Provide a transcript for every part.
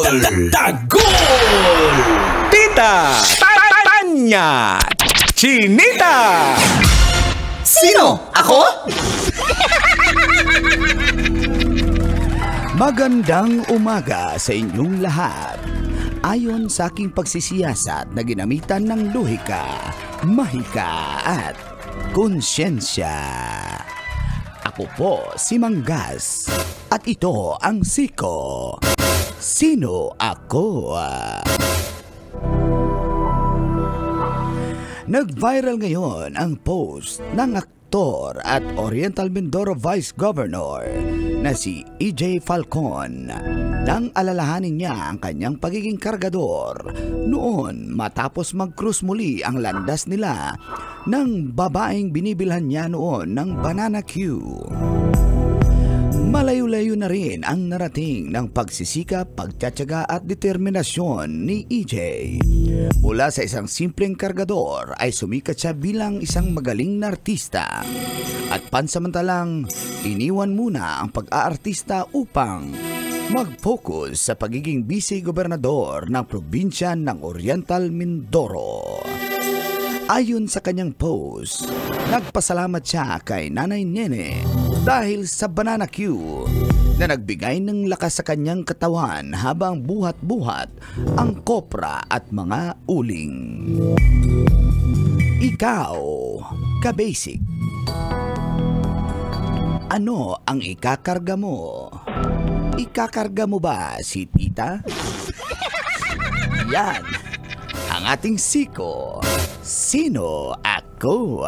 Tagol! Tita! Tanya! Chinita! Sino? Ako? Magandang umaga sa inyong lahat. Ayon sa aking pagsisiyasat na ginamitan ng luhika, mahika at konsyensya. Ako po si Manggas at ito ang Siko. Sino ako? Nag-viral ngayon ang post ng aktor at Oriental Mindoro Vice Governor na si EJ Falcon nang alalahanin niya ang kanyang pagiging kargador noon matapos mag-cruise muli ang landas nila ng babaeng binibilhan niya noon ng Banana Q. Malayo-layo na rin ang narating ng pagsisikap, pagtsatsaga at determinasyon ni EJ. Mula sa isang simpleng kargador ay sumikat siya bilang isang magaling na artista. At pansamantalang iniwan muna ang pag-aartista upang mag-focus sa pagiging vice-gobernador ng probinsya ng Oriental Mindoro. Ayon sa kanyang post, nagpasalamat siya kay Nanay Nene dahil sa Banana Q na nagbigay ng lakas sa kanyang katawan habang buhat-buhat ang kopra at mga uling. Ikaw, ka-basic. Ano ang ikakarga mo? Ikakarga mo ba si Tita? Yan, ang ating Siko. Sino ako?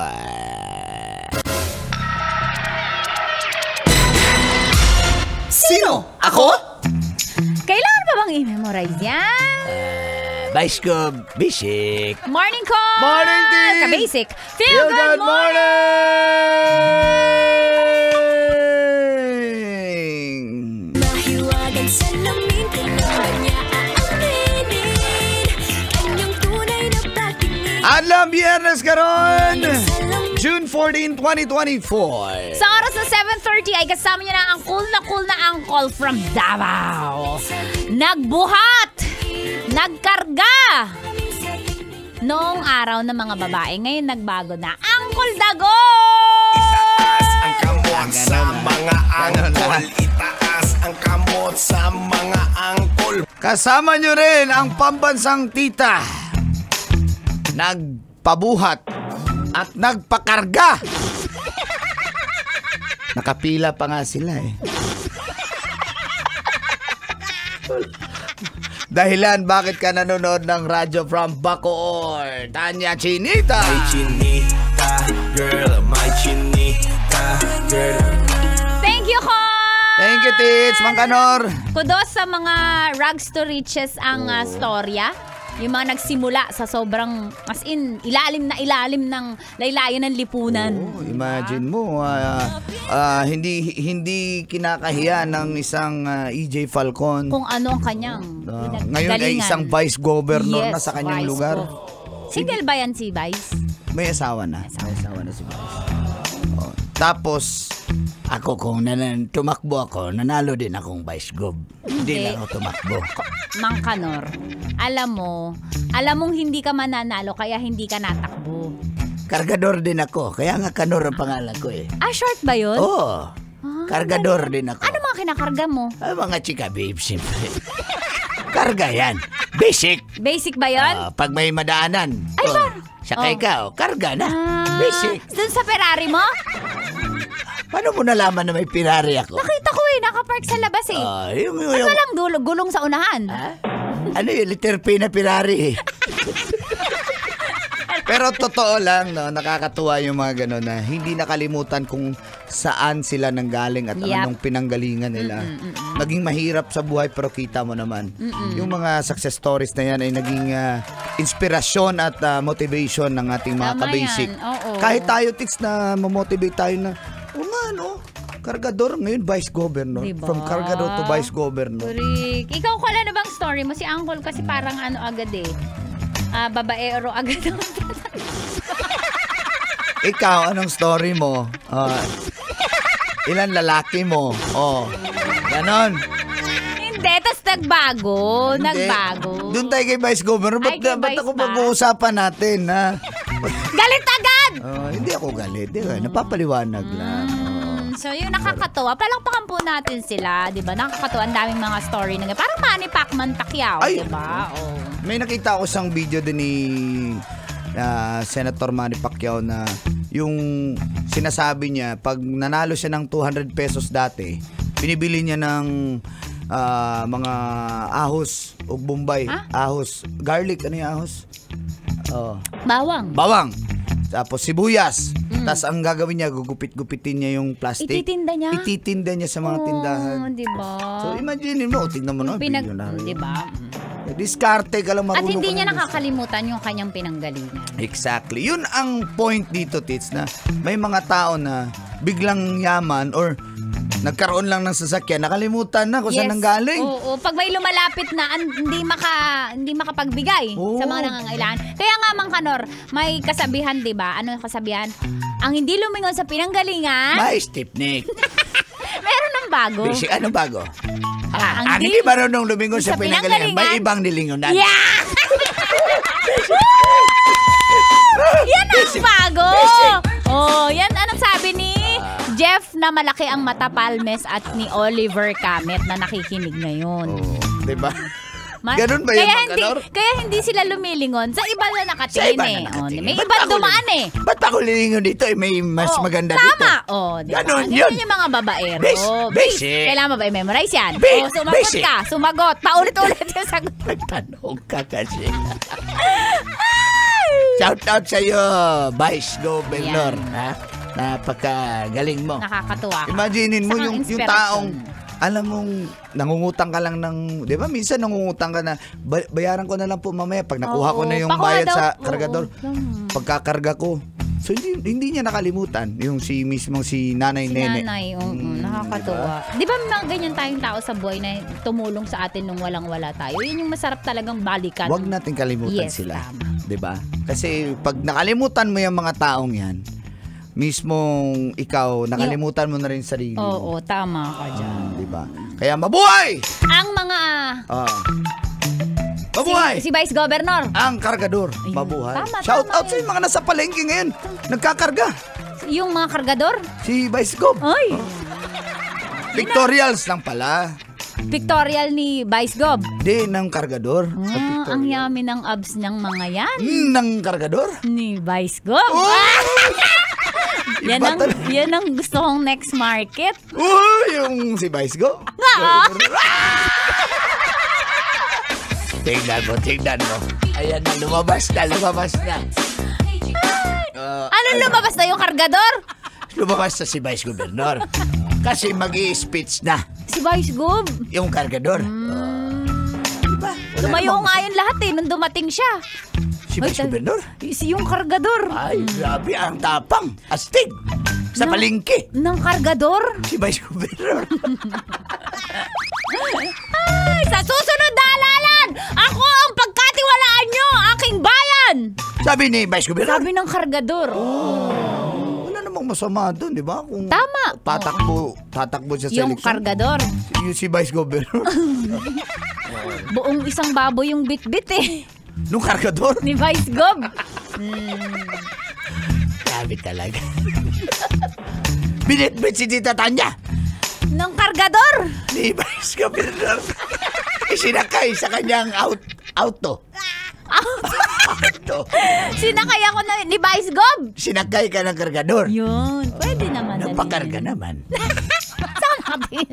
Sino? Ako? Kailangan pa bang i-memorize yan? Vice Gov, Basic. Morning ko! Morning, team! Ka-basic. Feel good morning! Mahiwagang salamin, kailangan niya aaminin. Kanyang tunay na patingin. Adlang Biyernes karon, June 14, 2024. Sa oras na 7:30 ay kasama niya na ang cool na uncle from Davao. Nagbuhat! Nagkarga! Noong araw ng mga babae, ngayon nagbago na. Uncle Dagol! Itaas ang kamot sa mga angkol. Itaas ang kamot sa mga angkol. Kasama nyo rin ang pambansang tita. Nagpabuhat at nagpakarga. Nakapila pa nga sila eh. Dahilan bakit ka nanonood ng radyo from Bacoor, Tanya Chinita. My chinita, girl, my chinita, girl. Thank you, Ko! Thank you, Tits, Mang Kanor. Kudos sa mga rags to riches ang storya. Yung mga nagsimula sa sobrang, as in, ilalim ng laylayan ng lipunan. Oh, imagine mo, hindi kinakahiya ng isang EJ Falcon. Kung ano ang kanyang Ngayon ay isang vice governor na sa kanyang vice lugar. Single ba yan si Vice? May asawa na. May asawa na si Vice. Oh, tapos, ako kung tumakbo ako, nanalo din akong vice gov. Hindi lang ako tumakbo. Mang Kanor, alam mong hindi ka mananalo kaya hindi ka natakbo. Kargador din ako, kaya nga Kanor ang pangalan ko eh. Short ba yun? Oo, kargador din ako. Ano mga kinakarga mo? Ay, mga chika babe, siyempre. Karga yan. Basic. Basic ba yun? Pag may madaanan. Ay, sakay ka, karga na. Basic. Dun sa Ferrari mo? Paano mo nalaman na may Ferrari ako? Nakita ko nakapark sa labas eh. Ba't walang gulong sa unahan? Ano yun, liter P na Ferrari eh. Pero totoo lang, no, nakakatuwa yung mga gano'n na hindi nakalimutan kung saan sila nanggaling at anong pinanggalingan nila. Naging mahirap sa buhay pero kita mo naman. Yung mga success stories na yan ay naging inspirasyon at motivation ng ating mga ka-basic. Kahit tayo, Tix, na mamotivate tayo na, kargador, ngayon vice governor. Diba? From kargador to vice governor. Turik. Ikaw, wala na bang story mo? Si Uncle kasi parang agad eh. Babaero agad. Ikaw, anong story mo? Ilan lalaki mo? Ganon. Hindi, tas nagbago. Hindi. Nagbago. Doon tayo kay Vice Governor. Ay, kay Ba't Vice ako ba? pag-uusapan natin, ha? Galit agad! Hindi ako galit. Napapaliwanag lang. So, yung nakakatawa, palakpakan po natin sila, di ba? Nakakatawa, ang daming mga story na parang Manny Pacman Pacquiao, Ay, di ba? Oh. May nakita ako isang video din ni Senator Manny Pacquiao na yung sinasabi niya, pag nanalo siya ng 200 pesos dati, binibili niya ng mga ahos o bombay. Ahos. Garlic, ano yung ahos? Bawang. Bawang. Tapos sibuyas. Tapos ang gagawin niya, gugupit-gupitin niya yung plastic. Ititinda niya? Ititinda niya sa mga tindahan. Di ba? So imagine mo, tingnan mo na. Di ba? Diskarte ka lang, At marunong hindi ka niya lang. nakakalimutan yung kanyang pinanggalingan. Exactly. Yun ang point dito, Tits, na may mga tao na biglang yaman or nagkaroon lang ng sasakyan, nakalimutan na kung saan nanggaling. Oo. Pag may lumalapit na, hindi makapagbigay sa mga nangangailangan. Kaya nga, Mang Kanor, may kasabihan, di ba? Ano yung kasabihan? Ang hindi lumingon sa pinanggalingan, May stipnik. meron ng bago. Basic, ano bago? Ang Ang hindi marunong lumingon sa pinanggalingan, may ibang nilingonan. Yeah! Yan ang bago! Oh, yan anong sabi ni Jeff na malaki ang mata Palmes at ni Oliver Camet na nakikinig ngayon. Diba? Ganun ba yun, Mang Kanor? Kaya hindi sila lumilingon. Sa iba na nakatingin may Ba't iba ako dumaan eh. Ba't ako lilingon dito? May mas maganda tama. dito. Diba? Ganun Ganyan yun. yung mga babaero. Basic. Kailangan mo ba i-memorize yan? Sumagot Basic. ka. Sumagot. Paulit-ulit yung sagot. Nagtanong ka kasi. Shout out sa'yo, Vice Governor. Ha? Napakagaling mo. Nakakatuwa ka. Imaginein mo Saka yung inspiration. taong alam mong nangungutang ka lang ng, di ba minsan nangungutang ka na, bayaran ko na lang po mamaya pag nakuha ko na yung pakuha bayad daw. sa kargador. Pagkakarga ko. So hindi niya nakalimutan yung si Nanay Nene. Nanay, nakakatuwa. Di ba mga ganyan tayong tao sa buhay na tumulong sa atin nung walang-wala tayo? Yun yung masarap talagang balikan. Huwag natin kalimutan Yes, sila. tama. Di ba? Kasi pag nakalimutan mo yung mga taong yan, mismong ikaw, nakalimutan mo na rin sarili. Oo, tama ka dyan. Di ba? Kaya mabuhay! Ang mga... Mabuhay! Si Vice Governor. Ang kargador, Ayun. mabuhay. Tama, Shout tama out sa yun. mga nasa palengke ngayon. Nagkakarga. Yung mga kargador. Si Vice Gov. Ay, Pictorials lang pala. pictorial ni Vice Gov. Di, ng kargador. Sa pictorial. Ang yummy ng abs ng mga yan. Ng kargador? Ni Vice Gov. Iba talaga. Yan ang gusto kong next market. Yung si Vice Gov. Tingnan mo. Ayan na, lumabas na. Ano lumabas na yung kargador? Lumabas na si Vice Governor. Kasi mag-i-speech na Si Vice Gov. yung kargador. Diba? Wala Tumayo namang- nga yun lahat eh, nung dumating siya. Si Vice Governor? Yung kargador. Ay, grabe ang tapang. Astig. Sa palengke. Ng kargador? Si Vice Governor. Ay, sa susunod na halalan, ako ang pagkatiwalaan nyo, aking bayan! Sabi ni Vice Governor. Sabi ng kargador. Wala namang masama doon, di ba? Kung Tama. tatakbo siya sa Yung eleksyon. kargador. Yung si Vice Governor. Buong isang baboy yung bit-bit eh. Nung kargador. Ni Vice Gov. Grabe talaga. Binitbit si Tita Tanya Ng kargador. ni Vice Governor. Isinakay sa kanyang auto. Auto. Sinakay ako ni Vice Gov. Sinakay ka ng kargador. Yun. Pwede naman. Napakarga naman. Sama din.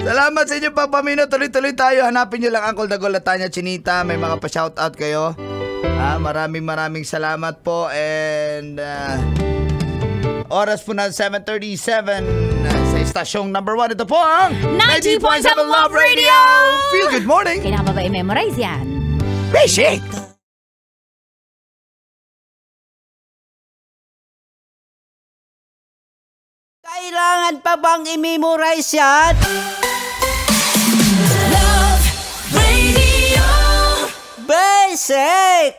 Salamat sa inyo pagpamino. Tuloy-tuloy tayo. Hanapin nyo lang Uncle Dagol at Tanya Chinita. May mga pa-shoutout kayo. Maraming salamat po. And oras po na 7:37 sa estasyong number 1. Ito po ang 90.7 Love Radio! Feel good morning. Kailangan ba i-memorize yan? Basic. Kailangan pa bang i-memorize yan? Love Radio. Basic!